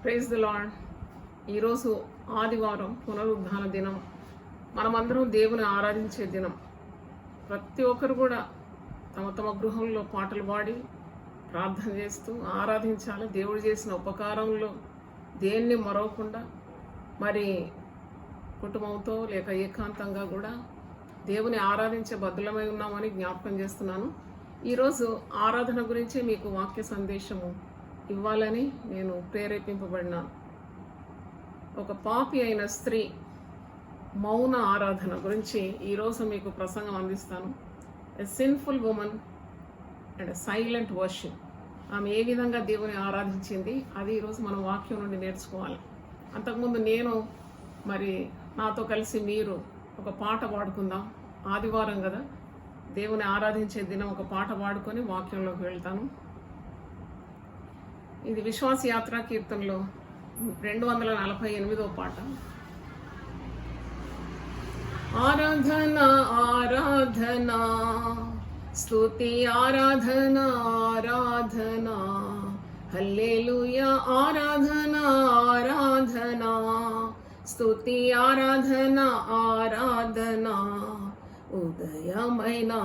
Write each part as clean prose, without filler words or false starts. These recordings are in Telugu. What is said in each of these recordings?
Praise the lord. ఈరోజు ఆదివారం, పునరుద్ధాన దినం. మనమందరం దేవుని ఆరాధించే దినం. ప్రతి ఒక్కరు కూడా తమ తమ గృహంలో పాటలు పాడి ప్రార్థన చేస్తూ ఆరాధించాలి. దేవుడు చేసిన ఉపకారంలో దేన్ని మరవకుండా మరి కుటుంబంతో లేక ఏకాంతంగా కూడా దేవుని ఆరాధించే బద్దులమై ఉన్నామని జ్ఞాపకం చేస్తున్నాను. ఈరోజు ఆరాధన గురించి మీకు వాక్య సందేశము ఇవ్వాలని నేను ప్రేరేపింపబడినాను. ఒక పాపి అయిన స్త్రీ మౌన ఆరాధన గురించి ఈరోజు మీకు ప్రసంగం అందిస్తాను. ఎ sinful women and silent worship. ఆమె ఏ విధంగా దేవుని ఆరాధించింది అది ఈరోజు మనం వాక్యం నుండి నేర్చుకోవాలి. అంతకుముందు నేను మరి నాతో కలిసి మీరు ఒక పాట పాడుకుందాం. ఆదివారం కదా, దేవుని ఆరాధించే దినం. ఒక పాట పాడుకొని వాక్యంలోకి వెళ్తాను. ఇది విశ్వాస యాత్రా కీర్తనలో 248వ పాట. ఆరాధన ఆరాధన స్తుతి ఆరాధన ఆరాధన హల్లెలూయా ఆరాధన ఆరాధన స్తుతి ఆరాధన ఆరాధన ఉదయమైనా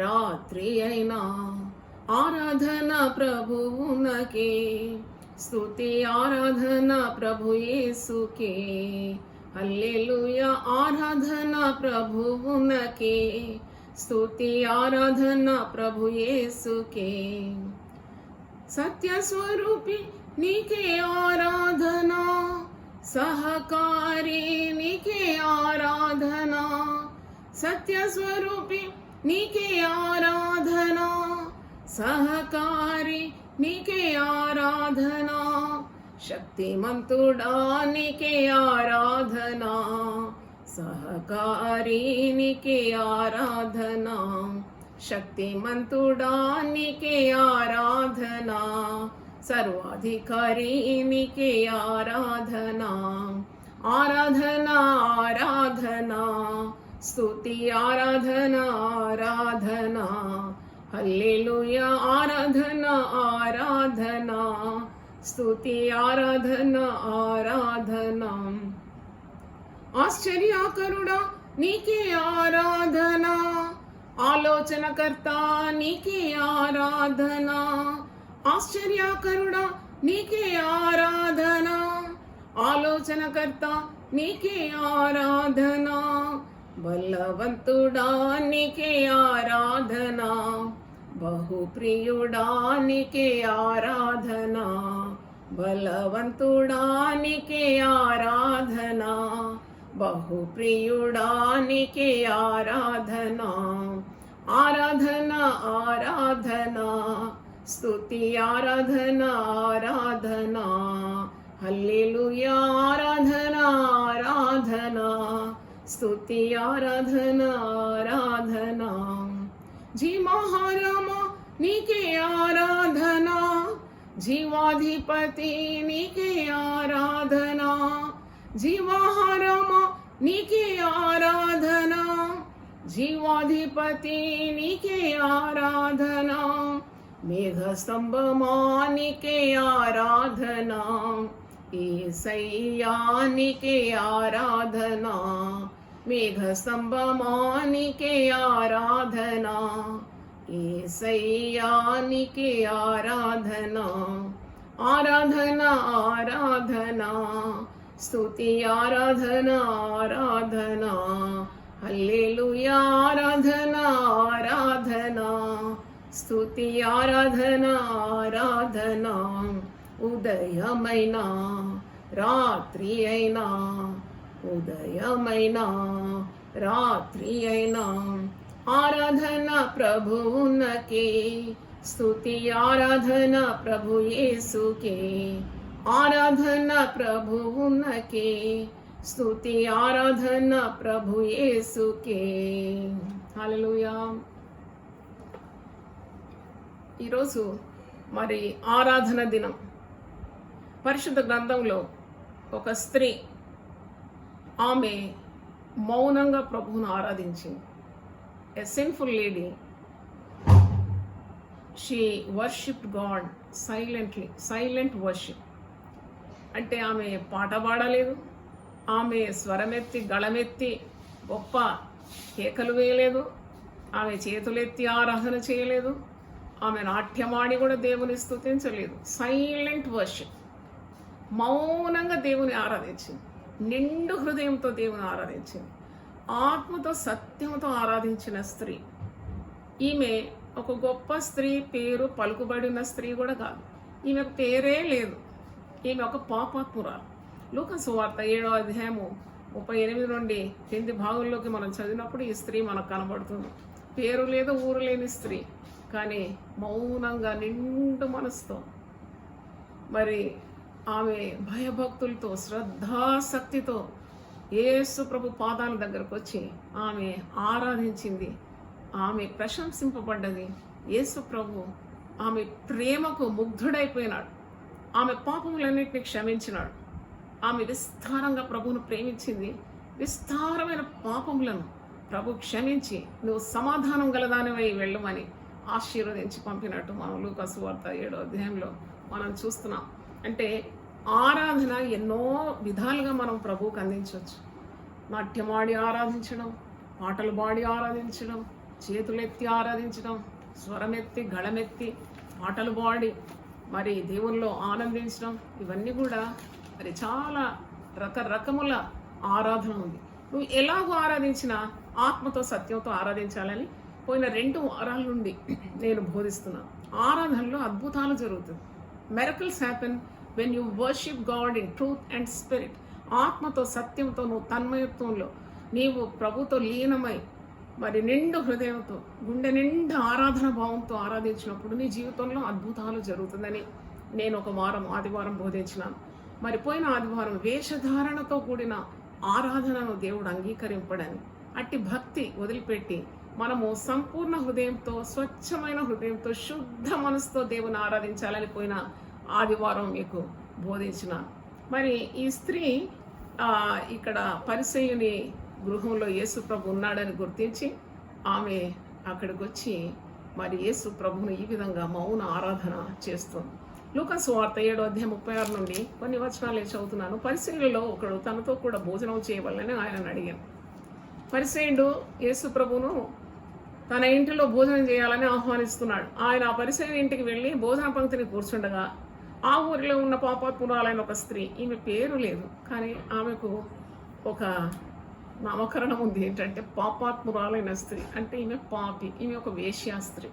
రాత్రి అయినా ఆరాధన ప్రభువునకే స్తుతి ఆరాధన ప్రభు యేసుకే హల్లెలూయా ఆరాధన ప్రభువునకే స్తుతి ఆరాధన ప్రభు యేసుకే. సత్య స్వరూపి నీకే ఆరాధన, సహకారి నీకే ఆరాధన. సత్య స్వరూపి నీకే ఆరాధన, సహకారి నీకే ఆరాధన. శక్తిమంతుడా నీకే ఆరాధన, సహకారి నీకే ఆరాధన. శక్తిమంతుడా నీకే ఆరాధన, సర్వాధికారి నీకే ఆరాధన. ఆరాధన ఆరాధన స్తుతి ఆరాధన ఆరాధన హల్లెలూయా ఆరాధన ఆరాధన స్తుతి ఆరాధన ఆరాధన. ఆశ్చర్యకరుడా నీకే ఆరాధన, ఆలోచనకర్త నీకే ఆరాధన. ఆశ్చర్యకరుడా నీకే ఆరాధన, ఆలోచనకర్త నీకే ఆరాధన. బలవంతుడా నీకే ఆరాధన, బహుప్రియుడా నీకే ఆరాధన. బలవంతుడా నీకే ఆరాధన, బహుప్రియుడా నీకే ఆరాధన. ఆరాధన ఆరాధన స్తుతి ఆరాధన ఆరాధన హల్లెలూయా ఆరాధన ఆరాధన స్తుతి ఆరాధన ఆరాధన. జీవాహారమ నీకే ఆరాధన, జీవాధిపతి నీకే ఆరాధన. జీవాహారమ నీకే ఆరాధన, జీవాధిపతి నీకే ఆరాధన. మేఘస్తంభమా నీకే ఆరాధన, యేసయ్యా నీకే ఆరాధన. మేఘస్తంభమా నీకే ఆరాధన, యేసయ్యా నీకే ఆరాధన. ఆరాధన ఆరాధన స్తుతి ఆరాధన ఆరాధన హల్లెలూయా ఆరాధన ఆరాధన స్తుతి ఆరాధన ఆరాధన. ఉదయమైనా రాత్రి అయినా, ఉదయమైనా రాత్రి అయినా ఆరాధన ప్రభువునకే స్తుతి ఆరాధన ప్రభు యేసుకే. ఆరాధన ప్రభువునకే స్తుతి ఆరాధన ప్రభు యేసుకే. హల్లెలూయా. ఈరోజు మరి ఆరాధన దినం. పరిశుద్ధ గ్రంథంలో ఒక స్త్రీ ఆమె మౌనంగా ప్రభువును ఆరాధించింది. A sinful lady, she worshipped God silently, silent worship. అంటే ఆమె పాట పాడలేదు, ఆమె స్వరమెత్తి గళమెత్తి గొప్ప కేకలు వేయలేదు, ఆమె చేతులెత్తి ఆరాధన చేయలేదు, ఆమె నాట్యమాడి కూడా దేవుని స్తుతించలేదు. సైలెంట్ వర్షిప్, మౌనంగా దేవుని ఆరాధించింది, నిండు హృదయంతో దేవుని ఆరాధించింది, ఆత్మతో సత్యంతో ఆరాధించిన స్త్రీ. ఈమె ఒక గొప్ప స్త్రీ, పేరు పలుకుబడిన స్త్రీ కూడా కాదు, ఈమెకు పేరే లేదు, ఈమె ఒక పాపాత్మురాలు. లూకాసు వార్త 7వ అధ్యాయము 38 నుండి 8 భాగంలోకి మనం చదివినప్పుడు ఈ స్త్రీ మనకు కనబడుతుంది. పేరు లేదు, ఊరు లేని స్త్రీ, కానీ మౌనంగా నిండు మనసుతో, మరి ఆమె భయభక్తులతో శ్రద్ధాశక్తితో యేసు ప్రభు పాదాల దగ్గరకు వచ్చి ఆమె ఆరాధించింది. ఆమె ప్రశంసింపబడ్డది. యేసు ప్రభు ఆమె ప్రేమకు ముగ్ధుడైపోయినాడు, ఆమె పాపములన్నింటినీ క్షమించినాడు. ఆమె విస్తారంగా ప్రభువును ప్రేమించింది. విస్తారమైన పాపములను ప్రభు క్షమించి నువ్వు సమాధానం గలదానివై వెళ్ళమని ఆశీర్వదించి పంపినట్టు మనం లూకాసు వార్త 7వ అధ్యాయంలో మనం చూస్తున్నాం. అంటే ఆరాధన ఎన్నో విధాలుగా మనం ప్రభువుకు అందించవచ్చు. నాట్యమాడి ఆరాధించడం, పాటలు పాడి ఆరాధించడం, చేతులెత్తి ఆరాధించడం, స్వరమెత్తి గళమెత్తి పాటలు పాడి మరి దేవుల్లో ఆనందించడం, ఇవన్నీ కూడా మరి చాలా రకరకముల ఆరాధన ఉంది. నువ్వు ఎలాగో ఆరాధించినా ఆత్మతో సత్యంతో ఆరాధించాలని పోయిన 2 వారాల నుండి నేను బోధిస్తున్నాను. ఆరాధనలో అద్భుతాలు జరుగుతుంది. Miracles happen when you worship God in truth and spirit. ఆత్మతో సత్యంతో నువ్వు తన్మయత్వంలో నీవు ప్రభుతో లీనమై మరి నిండు హృదయంతో గుండె నిండా ఆరాధన భావంతో ఆరాధించినప్పుడు నీ జీవితంలో అద్భుతాలు జరుగుతుందని నేను ఒక వారం ఆదివారం బోధించినాను. మరి పోయిన ఆదివారం వేషధారణతో కూడిన ఆరాధనను దేవుడు అంగీకరింపడని, అట్టి భక్తి వదిలిపెట్టి మనము సంపూర్ణ హృదయంతో, స్వచ్ఛమైన హృదయంతో, శుద్ధ మనసుతో దేవుని ఆరాధించాలని పోయిన ఆదివారం మీకు బోధించినాను. మరి ఈ స్త్రీ ఇక్కడ పరిసయ్యుని గృహంలో యేసు ప్రభు ఉన్నాడని గుర్తించి ఆమె అక్కడికి వచ్చి మరి యేసు ప్రభువును ఈ విధంగా మౌన ఆరాధన చేస్తుంది. లూకాసు వార్త 7వ అధ్యాయం 36 నుండి కొన్ని వచనాలు చదువుతున్నాను. పరిసయ్యులలో ఒకడు తనతో కూడా భోజనం చేయవలని ఆయనను అడిగాను. పరిసయ్యుడు యేసు ప్రభువును తన ఇంటిలో భోజనం చేయాలని ఆహ్వానిస్తున్నాడు. ఆయన ఆ పరిసయ్యుని ఇంటికి వెళ్ళి భోజన పంక్తిని కూర్చుండగా ఆ ఊరిలో ఉన్న పాపాత్మురాలైన ఒక స్త్రీ, ఈమె పేరు లేదు కానీ ఆమెకు ఒక నామకరణం ఉంది. ఏంటంటే పాపాత్మురాలైన స్త్రీ, అంటే ఈమె పాపి, ఈమె ఒక వేశ్యా స్త్రీ.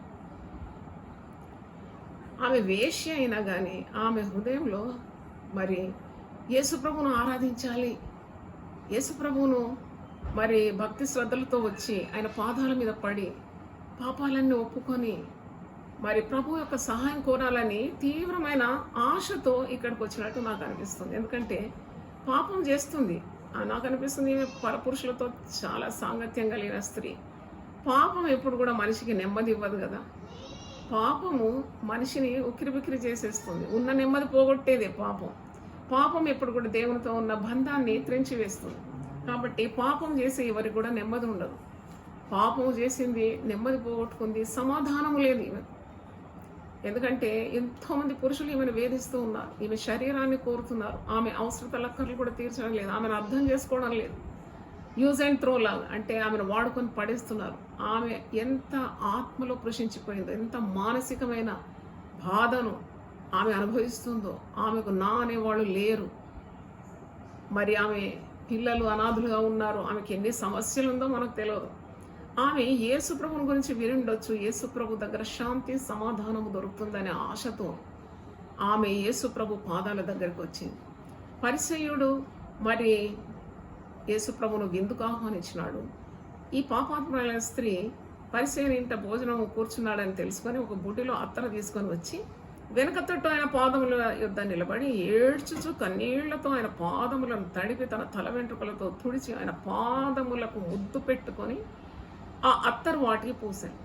ఆమె వేశ్య అయినా కానీ ఆమె హృదయంలో మరి యేసుప్రభువును ఆరాధించాలి, యేసుప్రభువును మరి భక్తి శ్రద్ధలతో వచ్చి ఆయన పాదాల మీద పడి పాపాలన్నీ ఒప్పుకొని మరి ప్రభు యొక్క సహాయం కోరాలని తీవ్రమైన ఆశతో ఇక్కడికి వచ్చినట్టు నాకు అనిపిస్తుంది. ఎందుకంటే పాపం చేస్తుంది. నాకు అనిపిస్తుంది ఈమె పరపురుషులతో చాలా సాంగత్యం కలిగిన స్త్రీ. పాపం ఎప్పుడు కూడా మనిషికి నెమ్మది ఇవ్వదు కదా. పాపము మనిషిని ఉక్కిరిబిక్కిరి చేసేస్తుంది. ఉన్న నెమ్మది పోగొట్టేదే పాపం. పాపం ఎప్పుడు కూడా దేవునితో ఉన్న బంధాన్ని త్రెంచివేస్తుంది. కాబట్టి పాపం చేసే ఎవరికి కూడా నెమ్మది ఉండదు. పాపం చేసింది, నెమ్మది పోగొట్టుకుంది, సమాధానం లేదు ఈమె. ఎందుకంటే ఎంతోమంది పురుషులు ఈమెను వేధిస్తూ ఉన్నారు, ఈమె శరీరాన్ని కోరుతున్నారు, ఆమె అవసరతల అక్కర్లు కూడా తీర్చడం లేదు, ఆమెను అర్థం చేసుకోవడం లేదు. యూజ్ అండ్ త్రో లాగా, అంటే ఆమెను వాడుకొని పడేస్తున్నారు. ఆమె ఎంత ఆత్మలో కృషించిపోయిందో, ఎంత మానసికమైన బాధను ఆమె అనుభవిస్తుందో. ఆమెకు నా అనేవాళ్ళు లేరు. మరి ఆమె పిల్లలు అనాథులుగా ఉన్నారు. ఆమెకి ఎన్ని సమస్యలు ఉందో మనకు తెలియదు. ఆమె యేసుప్రభుని గురించి వినుండొచ్చు. యేసుప్రభు దగ్గర శాంతి సమాధానము దొరుకుతుందనే ఆశతో ఆమె యేసుప్రభు పాదాల దగ్గరికి వచ్చింది. పరిసయ్యుడు మరి యేసుప్రభును విందుకు ఆహ్వానించినాడు. ఈ పాపాత్ములైన స్త్రీ పరిసయ్యుని ఇంట భోజనం కూర్చున్నాడని తెలుసుకొని ఒక బుడ్డిలో అత్తర తీసుకొని వచ్చి వెనక తట్టు ఆయన పాదముల యొద్ద నిలబడి ఏడ్చుచు కన్నీళ్లతో ఆయన పాదములను తడిపి తన తల వెంట్రుకలతో తుడిచి ఆయన పాదములకు ముద్దు పెట్టుకొని ఆ అత్తరు వాటికి పూసాను.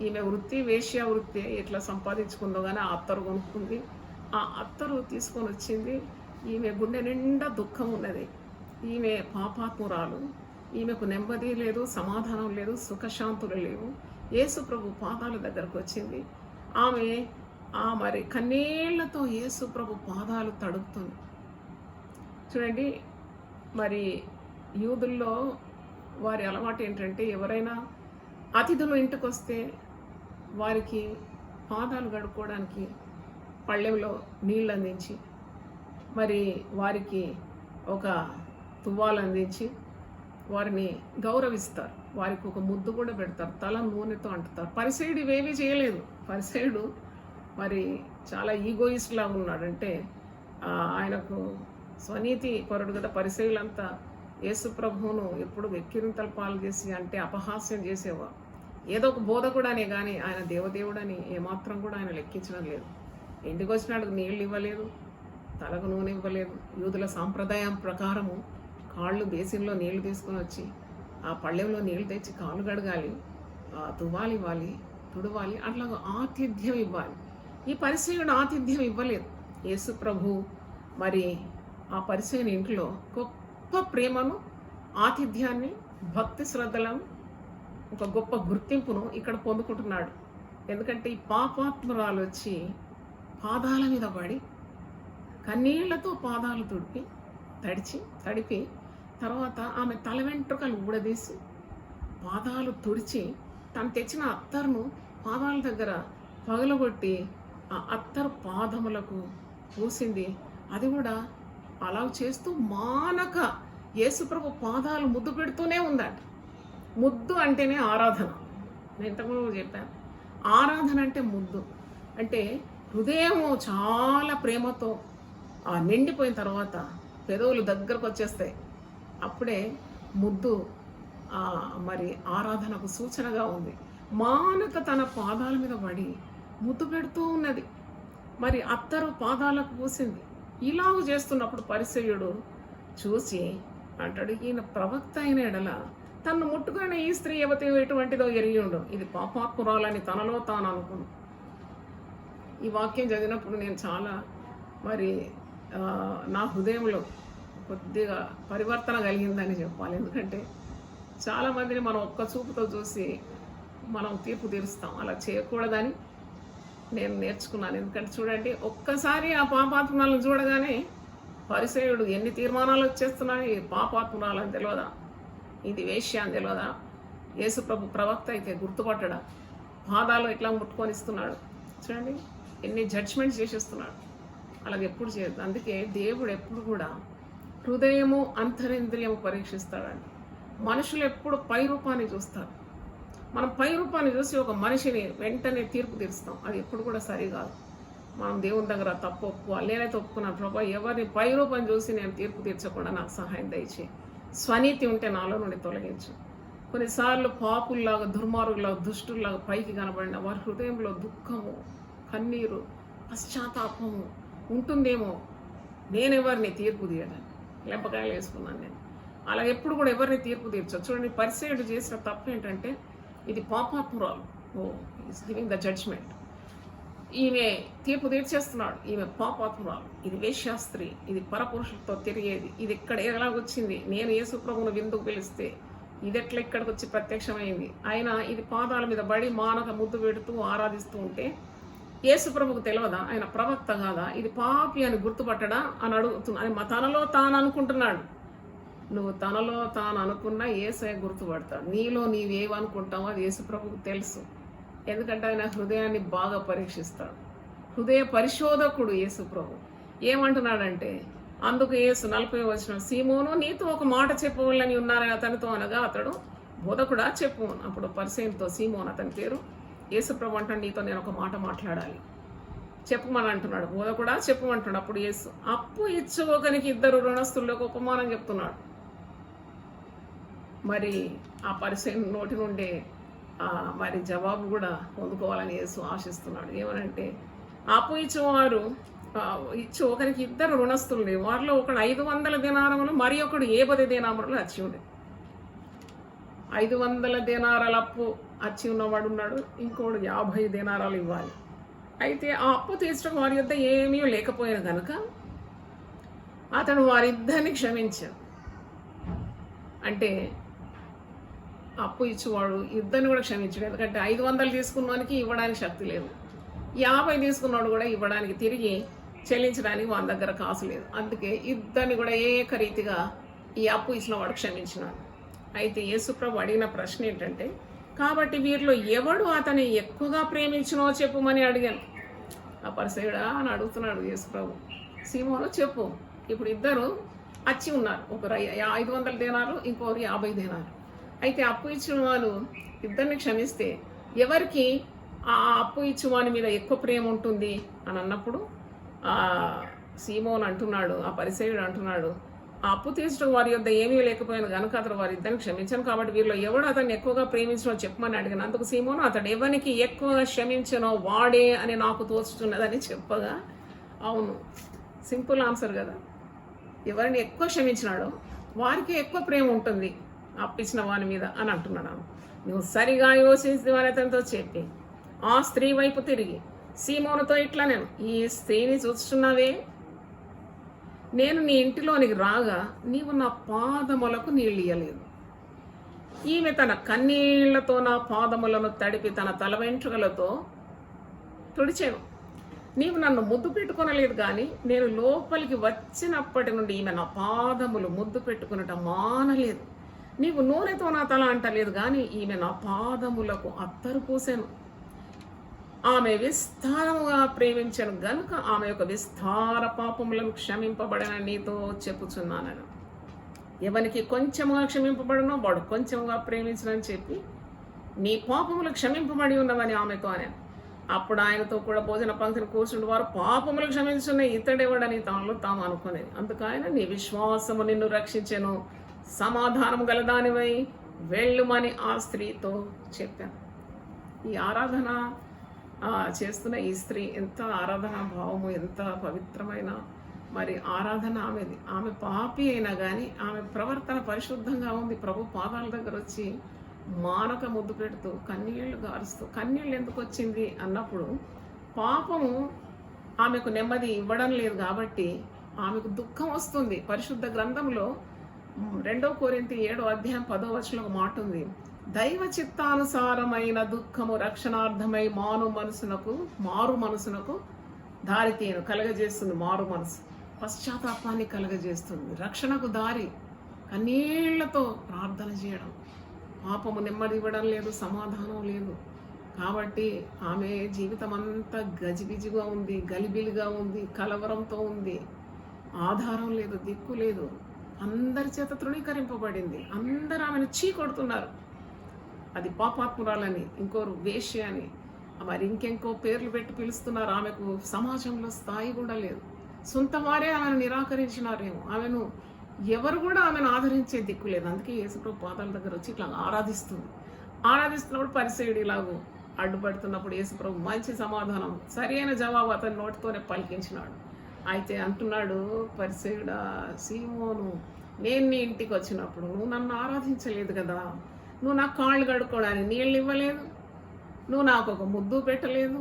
ఈమె వృత్తి వేశ్య వృత్తి ఎట్లా సంపాదించుకుందో కానీ ఆ అత్తరు కొనుక్కుంది. ఆ అత్తరు తీసుకొని వచ్చింది. ఈమె గుండె నిండా దుఃఖం ఉన్నది. ఈమె పాపాత్మురాలు. ఈమెకు నెమ్మది లేదు, సమాధానం లేదు, సుఖశాంతులు లేవు. యేసు ప్రభు పాదాల దగ్గరకు వచ్చింది. ఆమె మరి కన్నీళ్లతో యేసు ప్రభు పాదాలు తడుపుతుంది. చూడండి, మరి యూదుల్లో వారి అలవాటు ఏంటంటే, ఎవరైనా అతిథులు ఇంటికి వస్తే వారికి పాదాలు కడుక్కోవడానికి పళ్ళెంలో నీళ్ళు అందించి, మరి వారికి ఒక తువ్వాలు అందించి వారిని గౌరవిస్తారు. వారికి ఒక ముద్దు కూడా పెడతారు, తల నూనెతో అంటుతారు. పరిసయుడు ఇవేమీ చేయలేదు. పరిసయుడు మరి చాలా ఈగోయిస్ట్ లాగా ఉన్నాడు. అంటే ఆయనకు స్వనీతి పరుడు కదా. పరిసయులంతా యేసు ప్రభువును ఎప్పుడు వెక్కిరింతల పాలు చేసి అంటే అపహాస్యం చేసేవారు. ఏదో ఒక బోధకుడనే కానీ ఆయన దేవదేవుడని ఏమాత్రం కూడా ఆయన లెక్కించడం లేదు. ఇంటికి వచ్చినాడు నీళ్ళు ఇవ్వలేదు, తలకు నూనె ఇవ్వలేదు. యూదుల సాంప్రదాయం ప్రకారము కాళ్ళు బేసిన్లో నీళ్లు తీసుకొని వచ్చి ఆ పళ్ళెంలో నీళ్లు తెచ్చి కాళ్ళు కడగాలి, తువ్వాలి ఇవ్వాలి, తుడవాలి, అట్లా ఆతిథ్యం ఇవ్వాలి. ఈ పరిసయుడు ఆతిథ్యం ఇవ్వలేదు. యేసు ప్రభు మరి ఆ పరిసయుని ఇంట్లో గొప్ప ప్రేమను, ఆతిథ్యాన్ని, భక్తి శ్రద్ధలను, ఒక గొప్ప గుర్తింపును ఇక్కడ పొందుకుంటున్నాడు. ఎందుకంటే ఈ పాపాత్మురాలు వచ్చి పాదాల మీద పడి కన్నీళ్లతో పాదాలు తడిపి తర్వాత ఆమె తల వెంట్రుకలు ఊడదీసి పాదాలు తుడిచి తను తెచ్చిన అత్తరును పాదాల దగ్గర పగలగొట్టి ఆ అత్తరు పాదములకు పూసింది. అది కూడా అలా చేస్తూ మానక యేసుప్రభు పాదాలు ముద్దు పెడుతూనే ఉందట. ముద్దు అంటేనే ఆరాధన. నేను ఇంతకుముందు చెప్పాను, ఆరాధన అంటే ముద్దు. అంటే హృదయము చాలా ప్రేమతో నిండిపోయిన తర్వాత పెదవులు దగ్గరకు వచ్చేస్తాయి. అప్పుడే ముద్దు మరి ఆరాధనకు సూచనగా ఉంది. మానక తన పాదాల మీద పడి ముద్దు పెడుతూ ఉన్నది. మరి అత్తరు పాదాలకు పూసింది. ఇలాగ చేస్తున్నప్పుడు పరిసయ్యుడు చూసి అంటాడు, ఈయన ప్రవక్త అయిన ఎడల తను ముట్టుకునే ఈ స్త్రీ ఎటువంటిదో ఎరిగి ఉండవు, ఇది పాపాత్మురాలని తనలో తాను అనుకున్నాను. ఈ వాక్యం చదివినప్పుడు నేను చాలా మరి నా హృదయంలో కొద్దిగా పరివర్తన కలిగిందని చెప్పాలి. ఎందుకంటే చాలామందిని మనం ఒక్క చూపుతో చూసి మనం తీర్పు తీరుస్తాం. అలా చేయకూడదని నేను నేర్చుకున్నాను. ఎందుకంటే చూడండి, ఒక్కసారి ఆ పాపాత్మలను చూడగానే పరిసయుడు ఎన్ని తీర్మానాలు వచ్చేస్తున్నాయి. పాపాత్మరాలని తెలియదా, ఇది వేశ్య అని తెలియదా, యేసుప్రభు ప్రవక్త అయితే గుర్తుపట్టడా, పాదాలు ఎట్లా ముట్టుకొని ఇస్తున్నాడు. చూడండి ఎన్ని జడ్జ్మెంట్స్ చేసేస్తున్నాడు. అలాగే ఎప్పుడు చేయదు. అందుకే దేవుడు ఎప్పుడు కూడా హృదయము అంతరింద్రియము పరీక్షిస్తాడండి. మనుషులు ఎప్పుడు పై రూపాన్ని చూస్తారు. మనం పై రూపాన్ని చూసి ఒక మనిషిని వెంటనే తీర్పు తీరుస్తాం. అది ఎప్పుడు కూడా సరికాదు. మనం దేవుని దగ్గర తప్పు ఒప్పుకోవాలి. నేనైతే ఒప్పుకున్నాను, ప్రభా ఎవరిని పై రూపాన్ని చూసి నేను తీర్పు తీర్చకుండా నాకు సహాయం దయచేయి. స్వనీతి ఉంటే నాలో నుండి తొలగించు. కొన్నిసార్లు పాపుల్లాగా, దుర్మార్గులాగా, దుష్టుల్లాగా పైకి కనబడిన వారి హృదయంలో దుఃఖము, కన్నీరు, పశ్చాత్తాపము ఉంటుందేమో. నేనెవరిని తీర్పు తీయడానికి లెంపకాయలు వేసుకున్నాను నేను. అలాగే ఎప్పుడు కూడా ఎవరిని తీర్పు తీర్చదు. చూడండి, పరిసయుడు చేసిన తప్పు ఏంటంటే ఇది పాపాత్మురాలు. Is giving the judgement. ఈమె తీర్పు తీర్చేస్తున్నాడు. ఈమె పాపాత్మురాలు, ఇది వేశ్యాస్త్రీ, ఇది పరపురుషులతో తిరిగేది, ఇది ఇక్కడ ఎలాగొచ్చింది, నేను యేసుప్రభువును విందుకు పిలిస్తే ఇది ఎట్లా ఇక్కడికి వచ్చి ప్రత్యక్షమైంది. అయినా ఇది పాదాల మీద బడి మానక ముద్దు పెడుతూ ఆరాధిస్తూ ఉంటే యేసుప్రభుకు తెలియదా, ఆయన ప్రవక్త కాదా, ఇది పాపి అని గుర్తుపట్టడా అని అడుగుతున్నా. అని తనలో తాను అనుకుంటున్నాడు. నువ్వు తనలో తాను అనుకున్నా యేసయ్య గుర్తుపడతాడు. నీలో నీవేమనుకుంటావో అది యేసుప్రభుకు తెలుసు. ఎందుకంటే ఆయన హృదయాన్ని బాగా పరీక్షిస్తాడు. హృదయ పరిశోధకుడు యేసుప్రభు. ఏమంటున్నాడంటే, అందుకు యేసు 40వ వచనం, సీమోను నీతో ఒక మాట చెప్పవాలని ఉన్నారని అతనితో అనగా అతడు, బోధకుడా చెప్పు. అప్పుడు పరిసయ్యునితో, సీమోను అతని పేరు, యేసుప్రభు అంటాడు, నీతో నేను ఒక మాట మాట్లాడాలి, చెప్పమని అంటున్నాడు. బోధకుడా చెప్పమంటున్నాడు. అప్పుడు యేసు, అప్పు ఇచ్చుకోకనికి 2 రుణస్తులకు ఉపమానం చెప్తున్నాడు. మరి ఆ పరిసయ్యుని నోటి నుండే మరి జవాబు కూడా పొందుకోవాలని యేసు ఆశిస్తున్నాడు. ఏమనంటే, అప్పు ఇచ్చేవారు ఒకరికి 2 రుణస్తులు, వారిలో ఒకడు 500 దేనారములు, మరి ఒకడు 50 దేనారములు వచ్చి ఉండే. 500 దేనారాల అప్పు వచ్చి ఉన్నవాడు ఉన్నాడు, ఇంకోడు 50 దేనారాలు ఇవ్వాలి. అయితే ఆ అప్పు తీర్చడం వారి యొద్ద ఏమీ లేకపోయాను కనుక అతడు వారిద్దరిని క్షమించాడు. అంటే అప్పు ఇచ్చేవాడు ఇద్దరిని కూడా క్షమించాడు. ఎందుకంటే 500 తీసుకున్నవానికి ఇవ్వడానికి శక్తి లేదు. 50 తీసుకున్నాడు కూడా ఇవ్వడానికి తిరిగి చెల్లించడానికి వాని దగ్గర కాసు లేదు. అందుకే ఇద్దరిని కూడా ఏకరీతిగా ఈ అప్పు ఇచ్చిన వాడు క్షమించినాడు. అయితే యేసుప్రభు అడిగిన ప్రశ్న ఏంటంటే, కాబట్టి వీరిలో ఎవడు అతన్ని ఎక్కువగా ప్రేమించినో చెప్పుమని అడిగాను. ఆ పరిసయుడా అని అడుగుతున్నాడు యేసుప్రభు. సీమోను చెప్పు. ఇప్పుడు ఇద్దరు అచ్చి ఉన్నారు, ఒకరు 500 దేనారు, ఇంకొకరు 50 దేనారు. అయితే అప్పు ఇచ్చిన వాళ్ళు ఇద్దరిని క్షమిస్తే ఎవరికి ఆ అప్పు ఇచ్చిన వాని మీద ఎక్కువ ప్రేమ ఉంటుంది అని అన్నప్పుడు సీమోన్ అంటున్నాడు, ఆ పరిసయుడు అంటున్నాడు, ఆ అప్పు తీర్చడం వారి యొద్ద ఏమీ లేకపోయినా కనుక అతను వారి ఇద్దరిని క్షమించాను, కాబట్టి వీళ్ళు ఎవడు అతన్ని ఎక్కువగా ప్రేమించనో చెప్పమని అడిగిన. అందుకు సీమోను అతడు ఎవరికి ఎక్కువగా క్షమించనో వాడే అని నాకు తోచుతున్నదని చెప్పగా, అవును, సింపుల్ ఆన్సర్ కదా, ఎవరిని ఎక్కువ క్షమించినాడో వారికి ఎక్కువ ప్రేమ ఉంటుంది అప్పించిన వాని మీద అని అంటున్నాను. నువ్వు సరిగా యోచించి వారి అతనితో చెప్పి ఆ స్త్రీ వైపు తిరిగి సీమోనుతో ఇట్లా, నేను ఈ స్త్రీని చూస్తున్నావే, నేను నీ ఇంటిలోనికి రాగా నీవు నా పాదములకు నీళ్ళు ఇయ్యలేదు. ఈమె తన కన్నీళ్లతో నా పాదములను తడిపి తన తల వెంట్రుకలతో తుడిచాను. నీవు నన్ను ముద్దు పెట్టుకొనలేదు, కానీ నేను లోపలికి వచ్చినప్పటి నుండి ఈమె నా పాదములు ముద్దు పెట్టుకునటం మానలేదు. నీవు నూనెతో నా తల అంటలేదు, కానీ ఈమె నా పాదములకు అత్తరు పూసాను. ఆమె విస్తారముగా ప్రేమించను గనుక ఆమె యొక్క విస్తార పాపములను క్షమింపబడనని నీతో చెప్పుచున్నాను. ఎవరికి కొంచెముగా క్షమింపబడనో వాడు కొంచెముగా ప్రేమించనని చెప్పి నీ పాపములు క్షమింపబడి ఉన్నవని ఆమెతో అన్నాను. అప్పుడు ఆయనతో కూడా భోజన పంక్తిని కూర్చుండి వారు పాపములు క్షమించున్న ఇతడెవడని తాను తాము అనుకునేది. అందుకు ఆయన, నీ విశ్వాసము నిన్ను రక్షించెను, సమాధానం గలదానివై వెళ్ళుమని ఆ స్త్రీతో చెప్పాను. ఈ ఆరాధన చేస్తున్న ఈ స్త్రీ ఎంత ఆరాధన భావము, ఎంత పవిత్రమైన మరి ఆరాధన ఆమెది. ఆమె పాపి అయినా కానీ ఆమె ప్రవర్తన పరిశుద్ధంగా ఉంది. ప్రభు పాదాల దగ్గర వచ్చి మానక ముద్దు పెడుతూ కన్నీళ్లు గారుస్తూ, కన్నీళ్ళు ఎందుకు వచ్చింది అన్నప్పుడు పాపము ఆమెకు నెమ్మది ఇవ్వడం లేదు కాబట్టి ఆమెకు దుఃఖం వస్తుంది. పరిశుద్ధ గ్రంథంలో 2 కొరింథీ 7:10 ఒక మాట ఉంది, దైవ చిత్తానుసారమైన దుఃఖము రక్షణార్థమై మారు మనసునకు దారితీయను కలగజేస్తుంది. మారు మనసు పశ్చాత్తాపాన్ని కలగజేస్తుంది. రక్షణకు దారి కన్నీళ్లతో ప్రార్థన చేయడం. పాపము నెమ్మది ఇవ్వడం లేదు, సమాధానం లేదు. కాబట్టి ఆమె జీవితం అంతా గజిబిజిగా ఉంది, గలిబిలిగా ఉంది, కలవరంతో ఉంది. ఆధారం లేదు, దిక్కు లేదు. అందరి చేత తృణీకరింపబడింది. అందరూ ఆమెను చీకొడుతున్నారు. అది పాపాత్మురాలని, ఇంకోరు వేశ్య అని, మరి ఇంకెంకో పేర్లు పెట్టి పిలుస్తున్నారు. ఆమెకు సమాజంలో స్థాయి కూడా లేదు. సొంత వారే ఆమెను నిరాకరించినారేమో. ఆమెను ఎవరు కూడా ఆమెను ఆదరించే దిక్కు లేదు. అందుకే యేసుప్రభు పాదాల దగ్గర వచ్చి ఇట్లా ఆరాధిస్తున్నప్పుడు పరిసయుడు ఇలాగూ అడ్డుపడుతున్నప్పుడు యేసుప్రభు మంచి సమాధానం, సరైన జవాబు అతని నోటితోనే పలికించినాడు. అయితే అంటున్నాడు పరిసయుడా, సీమోను, నేను నీ ఇంటికి వచ్చినప్పుడు నువ్వు నన్ను ఆరాధించలేదు కదా, నువ్వు నా కాళ్ళు కడుక్కోవడానికి నీళ్ళు ఇవ్వలేదు, నువ్వు నాకు ఒక ముద్దు పెట్టలేదు,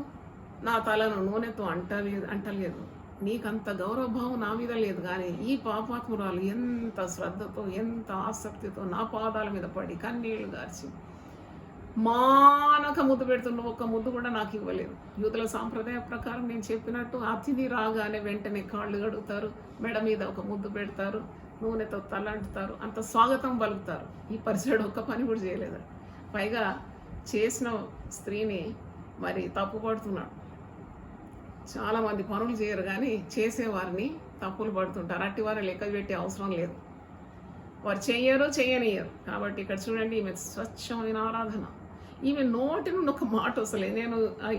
నా తలను నూనెతో అంటలేదు, నీకంత గౌరవభావం నా మీద లేదు. కానీ ఈ పాపాత్మురాలు ఎంత శ్రద్ధతో, ఎంత ఆసక్తితో నా పాదాల మీద పడి కన్నీళ్లు గార్చి మానక ముద్దు పెడుతున్న ఒక్క ముద్దు కూడా నాకు ఇవ్వలేదు. యూదుల సాంప్రదాయ ప్రకారం నేను చెప్పినట్టు అతిథి రాగానే వెంటనే కాళ్ళు కడుగుతారు, మెడ మీద ఒక ముద్దు పెడతారు, నూనెతో తలంటుతారు, అంత స్వాగతం పలుకుతారు. ఈ పరిసయుడు ఒక్క పని కూడా చేయలేదు. పైగా చేసిన స్త్రీని మరి తప్పుపడుతున్నాడు. చాలామంది పనులు చేయరు కానీ చేసేవారిని తప్పులు పడుతుంటారు. అట్టి వారు లెక్క పెట్టే అవసరం లేదు. వారు చేయనియరు. కాబట్టి ఇక్కడ చూడండి, ఈమె స్వచ్ఛమైన ఆరాధన. ఈమె నోటి నుండి ఒక మాట వస్తలేదు. నేను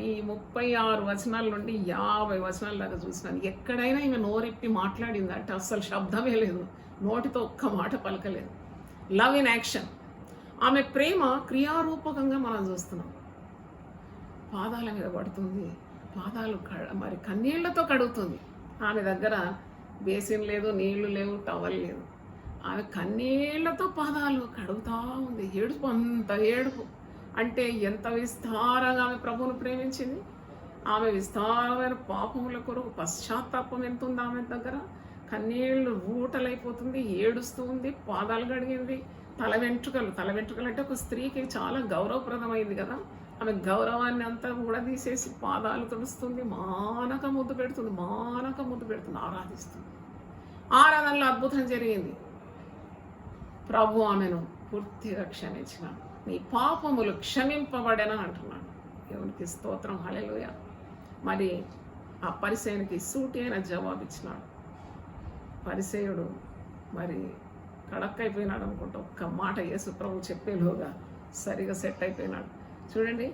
ఈ 36 వచనాల నుండి 50 వచనాల దాకా చూసినాను. ఎక్కడైనా ఈమె నోరెప్పి మాట్లాడింది అంటే అస్సలు శబ్దమే లేదు, నోటితో ఒక్క మాట పలకలేదు. Love in action. ఆమె ప్రేమ క్రియారూపకంగా మనం చూస్తున్నాం. పాదాల మీద పడుతుంది, పాదాలు మరి కన్నీళ్లతో కడుగుతుంది. ఆమె దగ్గర బేసిన్ లేదు, నీళ్లు లేవు, టవల్ లేదు. ఆమె కన్నీళ్లతో పాదాలు కడుగుతూ ఉంది. ఏడుపు, అంత ఏడుపు. అంటే ఎంత విస్తారంగా ఆమె ప్రభువును ప్రేమించింది. ఆమె విస్తారమైన పాపముల కొరకు పశ్చాత్తాపం ఎంత ఉంది ఆమె దగ్గర. కన్నీళ్లు ఊటలైపోతుంది, ఏడుస్తూ ఉంది, పాదాలు కడిగింది. తల వెంట్రుకలు అంటే ఒక స్త్రీకి చాలా గౌరవప్రదమైంది కదా. ఆమె గౌరవాన్ని అంతా కూడా తీసేసి పాదాలు తుడుస్తుంది, మానక ముద్దు పెడుతుంది, ఆరాధిస్తుంది. ఆరాధనలో అద్భుతం జరిగింది. ప్రభు ఆమెను పూర్తిగా క్షమించినాడు. నీ పాపములు క్షమింపబడెన అంటున్నాడు. దేవునికి స్తోత్రం, హల్లెలూయా. మరి ఆ పరిసయ్యునికి సూటి అయిన జవాబు ఇచ్చినాడు. పరిసయ్యుడు మరి కడక్కైపోయినాడు అనుకుంటా. ఒక్క మాట యేసు ప్రభు చెప్పేలోగా సరిగా సెట్ అయిపోయినాడు. చూడండి,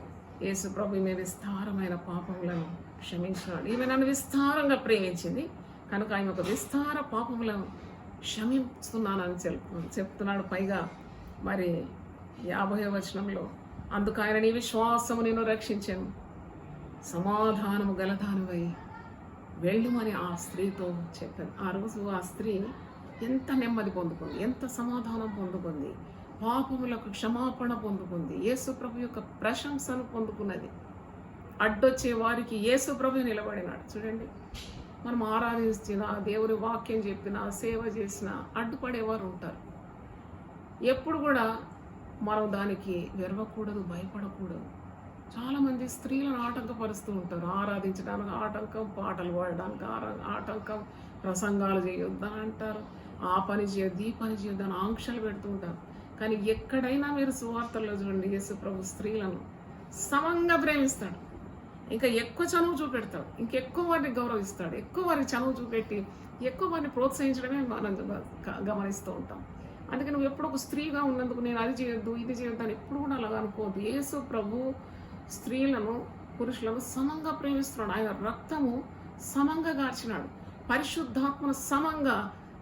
యేసు ప్రభు ఈమె విస్తారమైన పాపములను క్షమించినాడు. ఈమె నన్ను విస్తారంగా ప్రేమించింది కనుక ఆయన ఒక విస్తార పాపములను క్షమిస్తున్నానని చెప్తున్నాడు. పైగా మరి 50వ వచనంలో, అందుకు ఆయన నీ విశ్వాసము నేను రక్షించాను, సమాధానము గలదానివై వెళ్ళుమని ఆ స్త్రీతో చెప్పాను. ఆ రోజు ఆ స్త్రీ ఎంత నెమ్మది పొందుకుంది, ఎంత సమాధానం పొందుకుంది, పాపములకు క్షమాపణ పొందుకుంది, యేసు ప్రభు యొక్క ప్రశంసను పొందుకున్నది. అడ్డొచ్చే వారికి యేసు ప్రభు నిలబడినాడు. చూడండి, మనం ఆరాధించిన, దేవుని వాక్యం చెప్పిన, సేవ చేసిన అడ్డుపడేవారు ఉంటారు. ఎప్పుడు కూడా మనం దానికి వెరవకూడదు, భయపడకూడదు. చాలామంది స్త్రీలను ఆటంకపరుస్తూ ఉంటారు. ఆరాధించడానికి ఆటంకం, పాటలు పాడడానికి ఆటంకం, ప్రసంగాలు చేయొద్దని అంటారు, ఆ పని చేయొద్దు, ఈ పని చేయొద్దు అని ఆంక్షలు పెడుతూ ఉంటారు. కానీ ఎక్కడైనా మీరు సువార్తల్లో చూడండి, యేసు ప్రభు స్త్రీలను సమంగా ప్రేమిస్తాడు. ఇంకా ఎక్కువ చనువు చూపెడతాడు, ఇంకెక్కువ వారిని గౌరవిస్తాడు, ఎక్కువ వారికి చనువు చూపెట్టి ఎక్కువ వారిని ప్రోత్సహించడమే మనం గమనిస్తూ ఉంటాం. అందుకే నువ్వు ఎప్పుడు ఒక స్త్రీగా ఉన్నందుకు నేను అది చేయొద్దు, ఇది చేయొద్దు అని ఎప్పుడు కూడా అలాగా అనుకోవద్దు. యేసు ప్రభు స్త్రీలను, పురుషులను సమంగా ప్రేమిస్తున్నాడు. ఆయన రక్తము సమంగా గార్చినాడు, పరిశుద్ధాత్మను సమంగా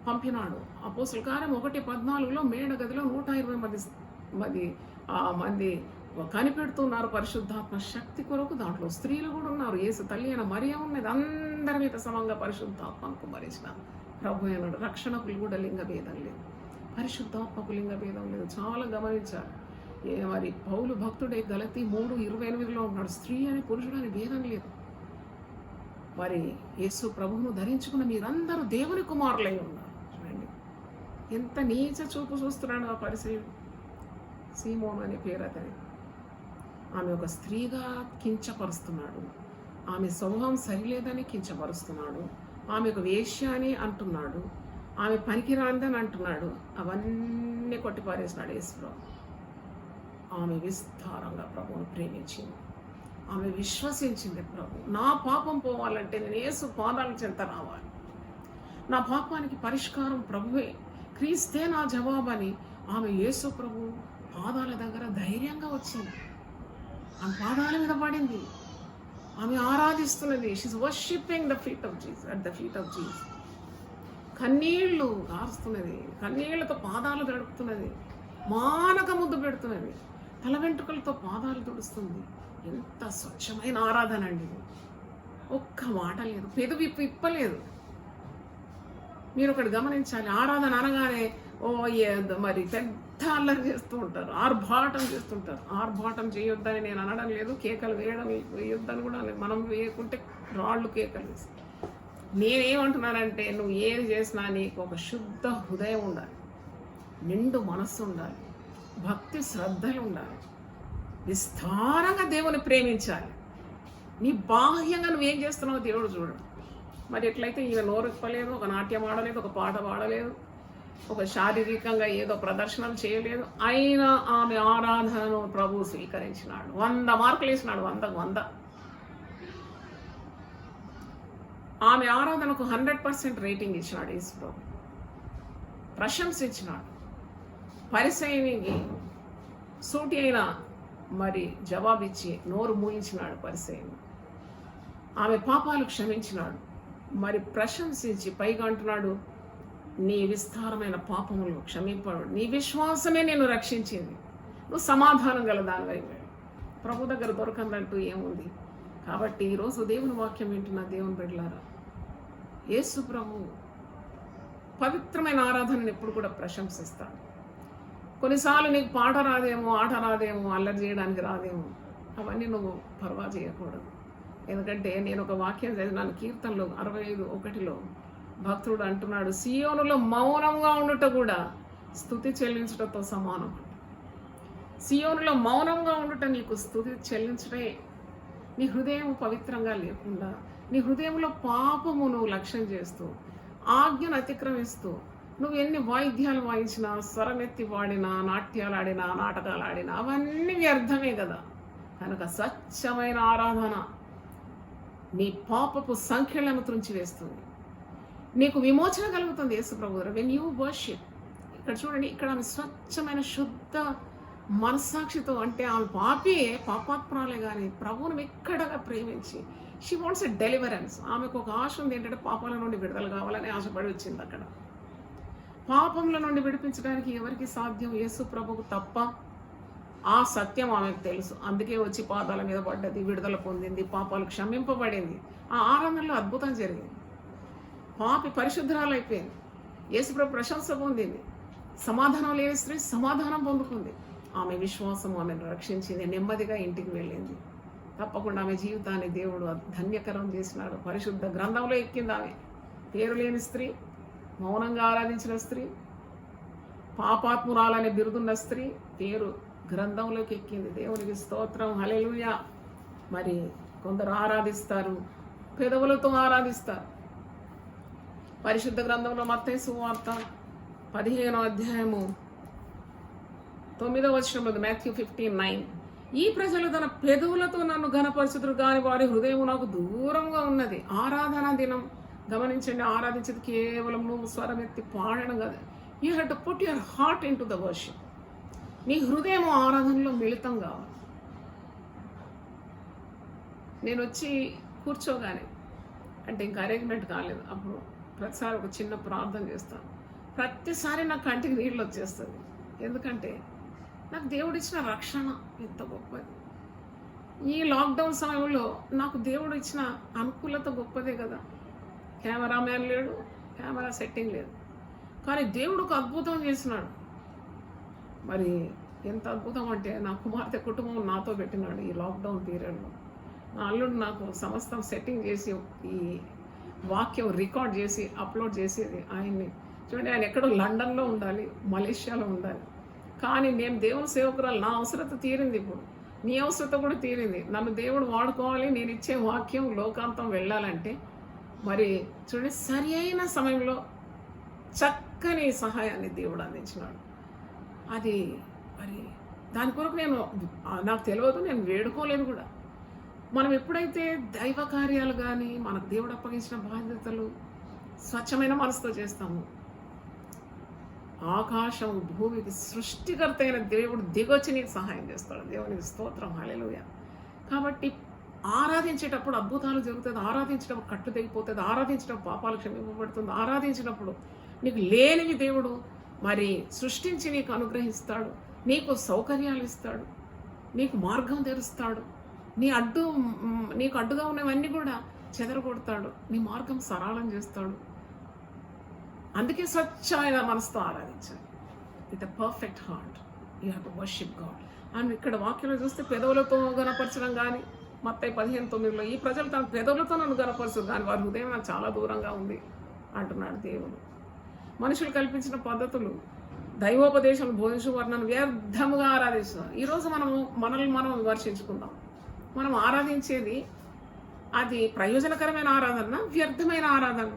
పంపినాడు. అపోస్తలుల కార్యం 1:14 మేడ గదిలో 120 మంది కనిపెడుతున్నారు పరిశుద్ధాత్మ శక్తి కొరకు. దాంట్లో స్త్రీలు కూడా ఉన్నారు. యేసు తల్లి అయిన మరియ ఉన్నది. అందరి మీద సమంగా పరిశుద్ధాత్మను కుమ్మరించిన ప్రభు అయినాడు. రక్షణకు కూడా లింగ భేదం లేదు, పరిశుద్ధాత్మకు లింగ భేదం లేదు. చాలా గమనించాలి. మరి పౌలు భక్తుడే గలతీ 3:28 ఉన్నాడు. స్త్రీ అని పురుషుడు అని భేదం లేదు. మరి యేసు ప్రభువును ధరించుకున్న మీరందరూ దేవుని కుమారులై ఉన్నారు. చూడండి, ఎంత నీచ చూపు చూస్తున్నాడు ఆ పరిసయ్యుడు. సీమోను అనే పేరు అతని. ఆమె ఒక స్త్రీగా కించపరుస్తున్నాడు, ఆమె స్వభావం సరిలేదని కించపరుస్తున్నాడు, ఆమె ఒక వేశ్య అని అంటున్నాడు, ఆమె పనికిరాందని అంటున్నాడు. అవన్నీ కొట్టిపారేసినాడు యేసుప్రభు. ఆమె విస్తారంగా ప్రభువును ప్రేమించింది, ఆమె విశ్వసించింది. ప్రభు, నా పాపం పోవాలంటే నేను యేసు పాదాల చెంత రావాలి, నా పాపానికి పరిష్కారం ప్రభువే, క్రీస్తే నా జవాబని ఆమె యేసు ప్రభు పాదాల దగ్గర ధైర్యంగా వచ్చింది. ఆమె పాదాల మీద పడింది, ఆమె ఆరాధిస్తున్నది. She is worshipping the feet of Jesus, at the feet of Jesus. కన్నీళ్లు కారుస్తున్నది, కన్నీళ్లతో పాదాలు తడుపుతున్నది, మానక ముద్దు పెడుతున్నది, తల వెంట్రుకలతో పాదాలు తుడుస్తుంది. ఎంత స్వచ్ఛమైన ఆరాధన అండి! ఒక్క మాట లేదు, పెదవి ఇప్పలేదు. మీరు ఒకటి గమనించాలి, ఆరాధన అనగానే మరి పెద్ద అల్లరి చేస్తూ ఉంటారు, ఆర్భాటం చేస్తుంటారు. ఆర్భాటం చేయొద్దని నేను అనడం లేదు, కేకలు వేయొద్దని కూడా మనం వేయకుంటే రాళ్ళు కేకలు వేసి. నేనేమంటున్నానంటే, నువ్వు ఏది చేసినా నీకు ఒక శుద్ధ హృదయం ఉండాలి, నిండు మనస్సు ఉండాలి, భక్తి శ్రద్ధలు ఉండాలి, విస్తారంగా దేవుని ప్రేమించాలి. నీ బాహ్యంగా నువ్వేం చేస్తున్నావు దేవుడు చూడడు. మరి ఎట్లయితే ఈమె నోరెప్పలేదు, ఒక నాట్యం ఆడలేదు, ఒక పాట పాడలేదు, ఒక శారీరకంగా ఏదో ప్రదర్శనలు చేయలేదు, అయినా ఆమె ఆరాధనను ప్రభువు స్వీకరించినాడు. 100 మార్కులు వేసినాడు, 100కు 100. ఆమె ఆరాధనకు 100% రేటింగ్ ఇచ్చినాడు యేసు ప్రభు, ప్రశంసించినాడు. పరిసయ్యునికి సూటి అయిన మరి జవాబిచ్చి నోరు మూయించినాడు పరిసయ్యుని. ఆమె పాపాలు క్షమించినాడు, మరి ప్రశంసించి పైగా అంటున్నాడు, నీ విస్తారమైన పాపములు క్షమింపడు, నీ విశ్వాసమే నేను రక్షించింది, నువ్వు సమాధానం గల దానివై. ప్రభు దగ్గర దొరకందంటూ ఏముంది? కాబట్టి ఈరోజు దేవుని వాక్యం వింటున్న దేవుని బిడ్డలారా, యేసు ప్రభు పవిత్రమైన ఆరాధనను ఎప్పుడు కూడా ప్రశంసిస్తాడు. కొన్నిసార్లు నీకు పాట రాదేమో, ఆట రాదేమో, అల్లరి చేయడానికి రాదేమో, అవన్నీ నువ్వు పర్వా చేయకూడదు. ఎందుకంటే నేను ఒక వాక్యం చదివినాను, కీర్తనలో 65:1 భక్తుడు అంటున్నాడు, సియోనులో మౌనంగా ఉండుట కూడా స్తుతి చెల్లించుటతో సమానం. సియోనులో మౌనంగా ఉండుట నీకు స్తుతి చెల్లించడే. నీ హృదయం పవిత్రంగా లేకుండా, నీ హృదయంలో పాపము నువ్వు లక్ష్యం చేస్తూ, ఆజ్ఞను అతిక్రమిస్తూ, నువ్వు ఎన్ని వాయిద్యాలు వాయించినా, స్వరమెత్తి వాడినా, నాట్యాలు ఆడినా, నాటకాలు ఆడినా అవన్నీ వ్యర్థమే కదా. కనుక స్వచ్ఛమైన ఆరాధన నీ పాపపు సంఖ్యలను త్రుంచివేస్తుంది, నీకు విమోచన కలుగుతుంది. యేసు ప్రభు వెన్ యూ వర్షిప్. ఇక్కడ చూడండి, ఇక్కడ ఆమె స్వచ్ఛమైన శుద్ధ మనస్సాక్షితో, అంటే ఆమె పాపాత్మరాలే కానీ ప్రభువును ఎక్కడగా ప్రేమించి షీ వాంట్స్ ఎ డెలివరెన్స్. ఆమెకు ఒక ఆశ ఉంది, ఏంటంటే పాపాల నుండి విడుదల కావాలని ఆశపడి వచ్చింది. అక్కడ పాపంల నుండి విడిపించడానికి ఎవరికి సాధ్యం? యేసు ప్రభువుకు తప్ప. ఆ సత్యం ఆమెకు తెలుసు, అందుకే వచ్చి పాదాల మీద పడ్డది, విడుదల పొందింది, పాపాలు క్షమింపబడింది. ఆ ఆరాధనలో అద్భుతం జరిగింది. పాపి పరిశుద్ధరాలైపోయింది, యేసుప్రభు ప్రశంస పొందింది. సమాధానం లేని స్త్రీ సమాధానం పొందుకుంది. ఆమె విశ్వాసం ఆమెను రక్షించింది, నెమ్మదిగా ఇంటికి వెళ్ళింది. తప్పకుండా ఆమె జీవితాన్ని దేవుడు ధన్యకరం చేసినాడు. పరిశుద్ధ గ్రంథంలో ఎక్కింది ఆమె. పేరు లేని స్త్రీ, మౌనంగా ఆరాధించిన స్త్రీ, పాపాత్మురాలనే బిరుదున్న స్త్రీ పేరు గ్రంథంలోకి ఎక్కింది. దేవునికి స్తోత్రం, హల్లెలూయా. మరి కొందరు ఆరాధిస్తారు, పెదవులతో ఆరాధిస్తారు. పరిశుద్ధ గ్రంథంలో మత్తయి సువార్త 15వ అధ్యాయము 9వ వచనంలో, మాథ్యూ 15:9, ఈ ప్రజలు తన పెదవులతో నన్ను ఘనపరచుదురు కానీ వారి హృదయం నాకు దూరంగా ఉన్నది. ఆరాధన దినం గమనించండి, ఆరాధించేది కేవలం నువ్వు స్వరం ఎత్తి పాడడం కాదు. You have to put your heart in to the worship. నీ హృదయం ఆరాధనలో మిళితం కావాలి. నేను వచ్చి కూర్చోగానే, అంటే ఇంకా అరేంజ్మెంట్ కాలేదు, అప్పుడు ప్రతిసారి ఒక చిన్న ప్రార్థన చేస్తాను. ప్రతిసారి నాకు కంటికి నీళ్ళు వచ్చేస్తుంది. ఎందుకంటే నాకు దేవుడు ఇచ్చిన రక్షణ ఎంత గొప్పది. ఈ లాక్డౌన్ సమయంలో నాకు దేవుడు ఇచ్చిన అనుకూలత గొప్పదే కదా. కెమెరామ్యాన్ లేడు, కెమెరా సెట్టింగ్ లేదు, కానీ దేవుడు ఒక అద్భుతం చేసినాడు. మరి ఎంత అద్భుతం అంటే, నా కుమార్తె కుటుంబం నాతో పెట్టినాడు ఈ లాక్డౌన్ పీరియడ్లో. నా అల్లుడు నాకు సమస్తం సెట్టింగ్ చేసి, ఈ వాక్యం రికార్డ్ చేసి అప్లోడ్ చేసేది ఆయన్ని. చూడండి, ఆయన ఎక్కడో లండన్లో ఉండాలి, మలేషియాలో ఉండాలి, కానీ నేను దేవుని సేవకురాలు, నా అవసరత తీరింది. ఇప్పుడు నీ అవసరత కూడా తీరింది. నన్ను దేవుడు వాడుకోవాలి, నేను ఇచ్చే వాక్యం లోకాంతం వెళ్ళాలంటే మరి చూడండి, సరి అయిన సమయంలో చక్కని సహాయాన్ని దేవుడు అందించినాడు. అది మరి దాని కొరకు నాకు తెలియదు, నేను వేడుకోలేదు కూడా. మనం ఎప్పుడైతే దైవ కార్యాలు కానీ మనకు దేవుడు అప్పగించిన బాధ్యతలు స్వచ్ఛమైన మనసుతో చేస్తాము, ఆకాశం భూమికి సృష్టికర్త అయిన దేవుడు దిగొచ్చి నీకు సహాయం చేస్తాడు. దేవునికి స్తోత్రం, హల్లెలూయా. కాబట్టి ఆరాధించేటప్పుడు అద్భుతాలు జరుగుతుంది, ఆరాధించేటప్పుడు కట్టు తెగిపోతుంది, ఆరాధించేటప్పుడు పాపాలు క్షమింపబడుతుంది, ఆరాధించినప్పుడు నీకు లేనివి దేవుడు మరి సృష్టించి నీకు అనుగ్రహిస్తాడు, నీకు సౌకర్యాలు ఇస్తాడు, నీకు మార్గం తెరుస్తాడు, నీకు అడ్డుగా ఉన్నవన్నీ కూడా చెదరగొడతాడు, నీ మార్గం సరళం చేస్తాడు. అందుకే స్వచ్ఛమైన మనసుతో ఆరాధించాలి. With a perfect heart you have to worship God. And ఇక్కడ వాక్యంలో చూస్తే పెదవులతో గనపరచడం కానీ, మత్తయి 15:9, ఈ ప్రజలు తన పెదవులతో నన్ను గనపరచరు కానీ వారి హృదయం నాకు చాలా దూరంగా ఉంది అంటున్నాడు దేవుడు. మనుషులు కల్పించిన పద్ధతులు, దైవోపదేశం బోధించు వారు నన్ను వ్యర్థముగా ఆరాధిస్తున్నారు. ఈరోజు మనల్ని మనం విమర్శించుకుందాం. మనం ఆరాధించేది అది ప్రయోజనకరమైన ఆరాధన, వ్యర్థమైన ఆరాధన.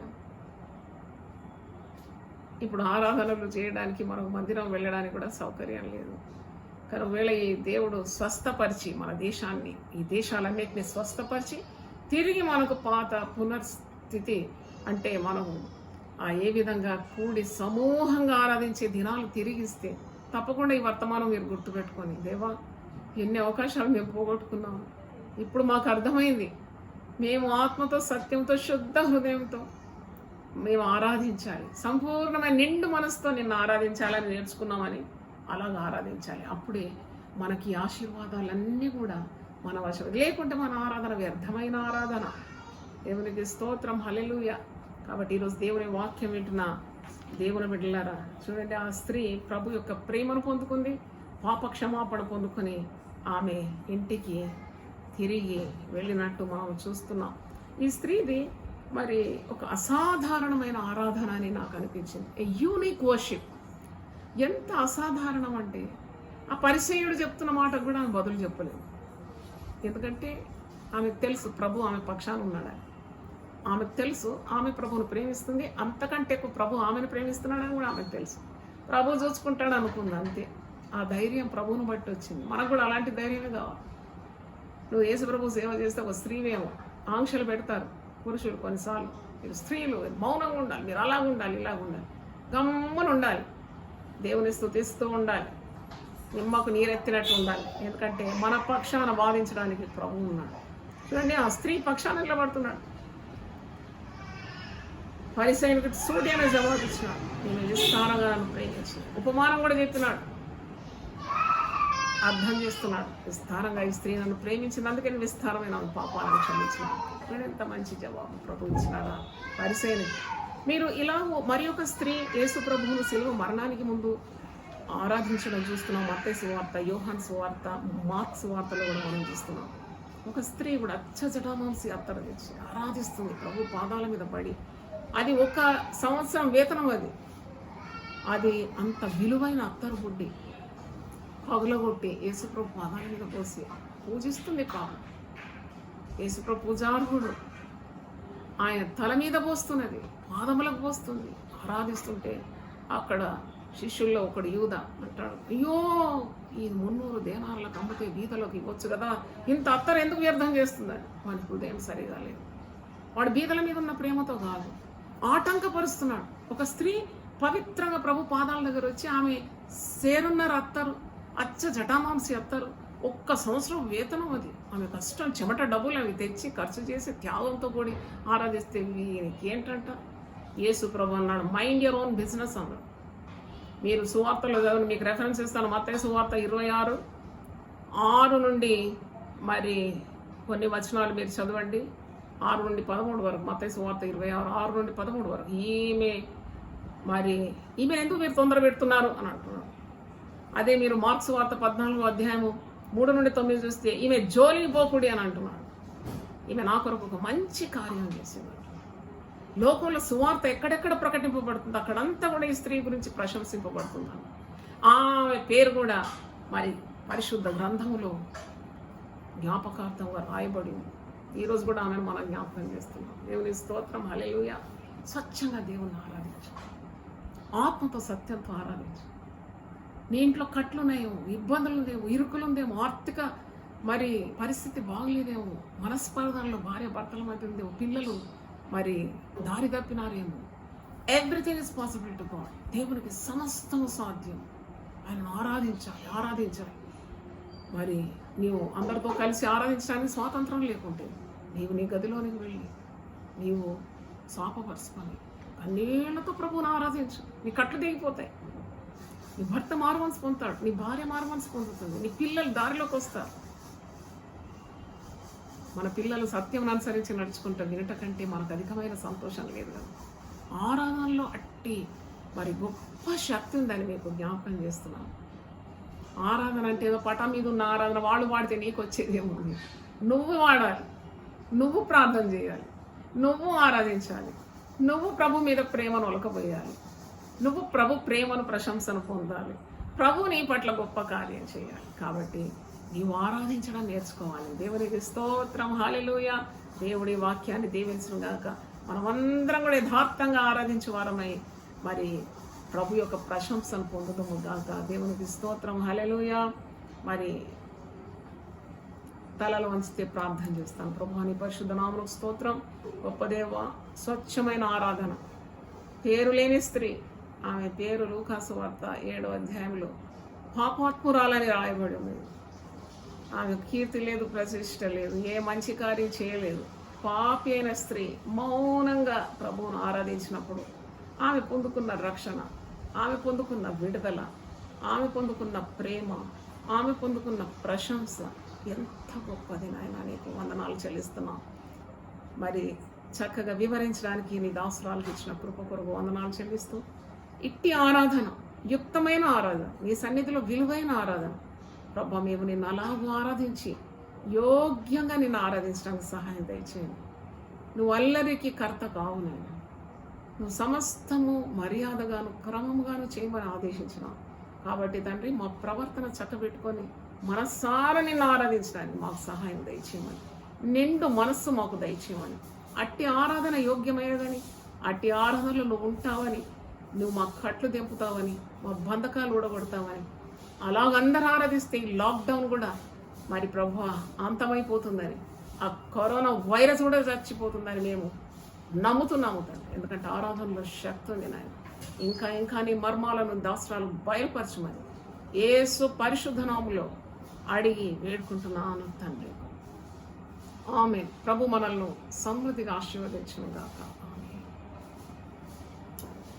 ఇప్పుడు ఆరాధనలు చేయడానికి మనకు మందిరం వెళ్ళడానికి కూడా సౌకర్యం లేదు. కానీ ఒకవేళ ఈ దేవుడు స్వస్థపరిచి మన దేశాన్ని, ఈ దేశాలన్నింటినీ స్వస్థపరిచి తిరిగి మనకు పాత పునర్స్థితి, అంటే మనం ఏ విధంగా కూడి సమూహంగా ఆరాధించే దినాలు తిరిగిస్తే తప్పకుండా ఈ వర్తమానం మీరు గుర్తుపెట్టుకొని, దేవా ఎన్ని అవకాశాలు మేము పోగొట్టుకున్నాము, ఇప్పుడు మాకు అర్థమైంది, మేము ఆత్మతో సత్యంతో శుద్ధ హృదయంతో మేము ఆరాధించాలి, సంపూర్ణమైన నిండు మనసుతో నిన్ను ఆరాధించాలని నేర్చుకున్నామని అలాగ ఆరాధించాలి. అప్పుడే మనకి ఆశీర్వాదాలన్నీ కూడా మన వశం. లేకుంటే మన ఆరాధన వ్యర్థమైన ఆరాధన. దేవునికి స్తోత్రం, హల్లెలూయా. కాబట్టి ఈరోజు దేవుని వాక్యం వింటున్న దేవుని బిడ్డలారా, చూడండి, ఆ స్త్రీ ప్రభు యొక్క ప్రేమను పొందుకుంది, పాప క్షమాపణ పొందుకొని ఆమె ఇంటికి తిరిగి వెళ్ళినట్టు మనం చూస్తున్నాం. ఈ స్త్రీది మరి ఒక అసాధారణమైన ఆరాధన అని నాకు అనిపించింది. A unique worship. ఎంత అసాధారణం అంటే, ఆ పరిసయ్యుడు చెప్తున్న మాటకు కూడా ఆమె బదులు చెప్పలేదు. ఎందుకంటే ఆమెకు తెలుసు ప్రభు ఆమె పక్షాన ఉన్నాడని. ఆమెకు తెలుసు ఆమె ప్రభువును ప్రేమిస్తుంది, అంతకంటే ఎక్కువ ప్రభు ఆమెను ప్రేమిస్తున్నాడని కూడా ఆమెకు తెలుసు. ప్రభు చూసుకుంటాడు అనుకుంది అంతే. ఆ ధైర్యం ప్రభువును బట్టి వచ్చింది. మనకు కూడా అలాంటి ధైర్యమే కావాలి. నువ్వు యేసు ప్రభు సేవ చేస్తే ఒక స్త్రీవేమో ఆంక్షలు పెడతారు పురుషులు కొన్నిసార్లు. మీరు స్త్రీలు మౌనంగా ఉండాలి, మీరు అలాగ ఉండాలి, ఇలాగ ఉండాలి, గమ్మున ఉండాలి, దేవుని స్తుతిస్తూ ఉండాలి, నిమ్మకు నీరెత్తినట్టు ఉండాలి. ఎందుకంటే మన పక్షాన వాదించడానికి ప్రభువు ఉన్నాడు. చూడండి, ఆ స్త్రీ పక్షాన నిలబడుతున్నాడు. పరిసయ్యునికి సూటిగా జవాబు ఇచ్చినాడు, నేను విస్తారంగా నన్ను ప్రేమించిన. ఉపమానం కూడా చెప్తున్నాడు, అర్థం చేస్తున్నాడు. విస్తారంగా ఈ స్త్రీ నన్ను ప్రేమించినందుకే విస్తారమైన పాపాలను క్షమించినాడు. ఎంత మంచి జవాబు ప్రభు ఇచ్చినారా పరిసయ్యునికి. మీరు ఇలా మరి ఒక స్త్రీ యేసు ప్రభువును శిలువ మరణానికి ముందు ఆరాధించడం చూస్తున్నాం. మత్తయి సువార్త, యోహాను సువార్త, మార్కు సువార్తలో కూడా మనం చూస్తున్నాం. ఒక స్త్రీ కూడా జటామాంసి అత్తరు తెచ్చి ఆరాధిస్తుంది ప్రభు పాదాల మీద పడి. అది ఒక సంవత్సరం వేతనం. అది అంత విలువైన అత్తరు బుడ్డి పగులగొట్టి యేసుప్రభు పాదాల మీద పోసి పూజిస్తుంది. పాపం యేసుప్రభు పూజార్హుడు, ఆయన తల మీద పోస్తున్నది, పాదములకు పోస్తుంది, ఆరాధిస్తుంటే అక్కడ శిష్యుల్లో ఒకడు యూదా అంటాడు, అయ్యో ఈ 300 దేనార్లకు అమ్మితే బీదలోకి ఇవ్వచ్చు కదా, ఇంత అత్తరు ఎందుకు వ్యర్థం చేస్తుందని. వాడి హృదయం సరిగా లేదు. వాడు బీదల మీద ఉన్న ప్రేమతో కాదు, ఆటంకపరుస్తున్నాడు. ఒక స్త్రీ పవిత్రంగా ప్రభు పాదాల దగ్గర వచ్చి ఆమె సేరున్నర అత్తరు, జటామాంసి అత్తరు, ఒక్క సంవత్సరం వేతనం. అది ఆమె కష్టం, చెమట డబ్బులు అవి తెచ్చి ఖర్చు చేసి త్యాగంతో కూడి ఆరాధిస్తే వీనికి ఏంటంట. యేసు ప్రభు అన్నాడు, మైండ్ యువర్ ఓన్ బిజినెస్ అన్నాడు. మీరు సువార్తలో చదవండి, మీకు రెఫరెన్స్ ఇస్తాను. మత్తయి సువార్త 26:6 నుండి మరి కొన్ని వచనాలు మీరు చదవండి. 6 నుండి 13 వరకు. మత్తయి సువార్త 26:6 నుండి 13 వరకు. ఈమె ఎందుకు మీరు తొందర పెడుతున్నారు అని అంటున్నాడు. అదే మీరు మార్క్స్ సువార్త 14:3 నుండి 9 చూస్తే ఈమె జోలికి పోకుడి అని అంటున్నాడు. ఈమె నా కొరకు ఒక మంచి కార్యం చేసింది. లోకంలో సువార్త ఎక్కడెక్కడ ప్రకటింపబడుతుంది అక్కడంతా కూడా ఈ స్త్రీ గురించి ప్రశంసింపబడుతున్నాను. ఆమె పేరు కూడా మరి పరిశుద్ధ గ్రంథములో జ్ఞాపకార్థంగా రాయబడి ఉంది. ఈరోజు కూడా ఆమెను మనం జ్ఞాపకం చేస్తున్నాం. దేవుని స్తోత్రం, హల్లెలూయా. స్వచ్ఛంగా దేవుని ఆరాధించు, ఆత్మతో సత్యంతో ఆరాధించు. నీ ఇంట్లో కట్లున్నాయేమో, ఇబ్బందులు ఉందేమో, ఇరుకులు ఉందేమో, ఆర్థిక మరి పరిస్థితి బాగలేదేమో, మనస్పర్ధనలో భార్య భర్తల మధ్య ఉందేమో, పిల్లలు మరి దారి తప్పినారేమో. Everything is possible to God. దేవునికి సమస్తము సాధ్యం. ఆయనను ఆరాధించాలి. మరి నీవు అందరితో కలిసి ఆరాధించడానికి స్వాతంత్రం లేకుంటే నీవు నీ గదిలోనికి వెళ్ళి నీవు శాపపరుచుకొని కన్నీళ్లతో ప్రభువును ఆరాధించు. నీ కట్లు దిగిపోతాయి. నీ భర్త మారుమనసు పొందుతాడు, నీ భార్య మారుమనసు పొందుతుంది, నీ పిల్లలు దారిలోకి వస్తారు. మన పిల్లలు సత్యం అనుసరించి నడుచుకుంటారు. వినట కంటే మనకు అధికమైన సంతోషం లేదు కదా. ఆరాధనలో అట్టి మరి గొప్ప శక్తి ఉందని మీకు జ్ఞాపకం చేస్తున్నాను. ఆరాధన అంటే ఏదో పటం మీద ఉన్న ఆరాధన, వాళ్ళు వాడితే నీకు వచ్చేది ఏముంది. నువ్వు వాడాలి, నువ్వు ప్రార్థన చేయాలి, నువ్వు ఆరాధించాలి, నువ్వు ప్రభు మీద ప్రేమను ఒలకబోయాలి, నువ్వు ప్రభు ప్రేమను ప్రశంసను పొందాలి, ప్రభు నీ పట్ల గొప్ప కార్యం చేయాలి. కాబట్టి నీవు ఆరాధించడం నేర్చుకోవాలి. దేవునికి స్తోత్రం, హల్లెలూయా. దేవుడి వాక్యాన్ని దీవించును గాక. మనమందరం కూడా యథార్థంగా ఆరాధించే వారమై మరి ప్రభు యొక్క ప్రశంసను పొందుతాము గాక. దేవునికి స్తోత్రం, హల్లెలూయా. మరి తలలు వంచితే ప్రార్థన చేస్తాను. ప్రభు నీ పరిశుద్ధ నామమునకు స్తోత్రం. గొప్ప దేవ, స్వచ్ఛమైన ఆరాధన. పేరు లేని స్త్రీ, ఆమె పేరు లూకాసు వార్త 7వ అధ్యాయంలో పాపాత్మురాలని రాయబడి ఉన్నది. ఆమె కీర్తి లేదు, ప్రతిష్ట లేదు, ఏ మంచి కార్యం చేయలేదు. పాపి అయిన స్త్రీ మౌనంగా ప్రభువును ఆరాధించినప్పుడు ఆమె పొందుకున్న రక్షణ, ఆమె పొందుకున్న విడుదల, ఆమె పొందుకున్న ప్రేమ, ఆమె పొందుకున్న ప్రశంస ఎంత గొప్పది నాయన. నీకు వందనాలు చెల్లిస్తున్నాం. మరి చక్కగా వివరించడానికి నీ దాసురాలకు ఇచ్చిన కృప కొరకు వందనాలు చెల్లిస్తూ, ఇట్టి ఆరాధన, యుక్తమైన ఆరాధన, నీ సన్నిధిలో విలువైన ఆరాధన ప్రభా, మేము నిన్ను అలాగూ ఆరాధించి యోగ్యంగా నిన్ను ఆరాధించడానికి సహాయం దయచేయండి. నువ్వు అల్లరికి కర్త కావు నాయన. నువ్వు సమస్తము మర్యాదగాను క్రమముగాను చేయమని ఆదేశించినావు. కాబట్టి తండ్రి మా ప్రవర్తన చక్కబెట్టుకొని మనసారా నిన్ను ఆరాధించడానికి మాకు సహాయం దయచేయమని, నిండు మనస్సు మాకు దయచేయమని, అట్టి ఆరాధన యోగ్యమైనదని, అట్టి ఆరాధనలో నువ్వు ఉంటావని, నువ్వు మా కట్లు దింపుతావని, మా బంధకాలు ఊడగొడతావని, అలాగందరూ ఆరాధిస్తే ఈ లాక్డౌన్ కూడా మరి ప్రభువా అంతమైపోతుందని, ఆ కరోనా వైరస్ కూడా చచ్చిపోతుందని మేము నమ్ముతున్నాము తండ్రి. ఎందుకంటే ఆరాధనలో శక్తి ఉంది నాయన. ఇంకా ఇంకా నీ మర్మాలను దాస్త్రాలు బయలుపరచమని యేసు పరిశుద్ధ నామములో అడిగి వేడుకుంటున్నాను తండ్రి. ఆమేన్. ప్రభు మనల్ని సమృద్ధిగా ఆశీర్వదించును గాక.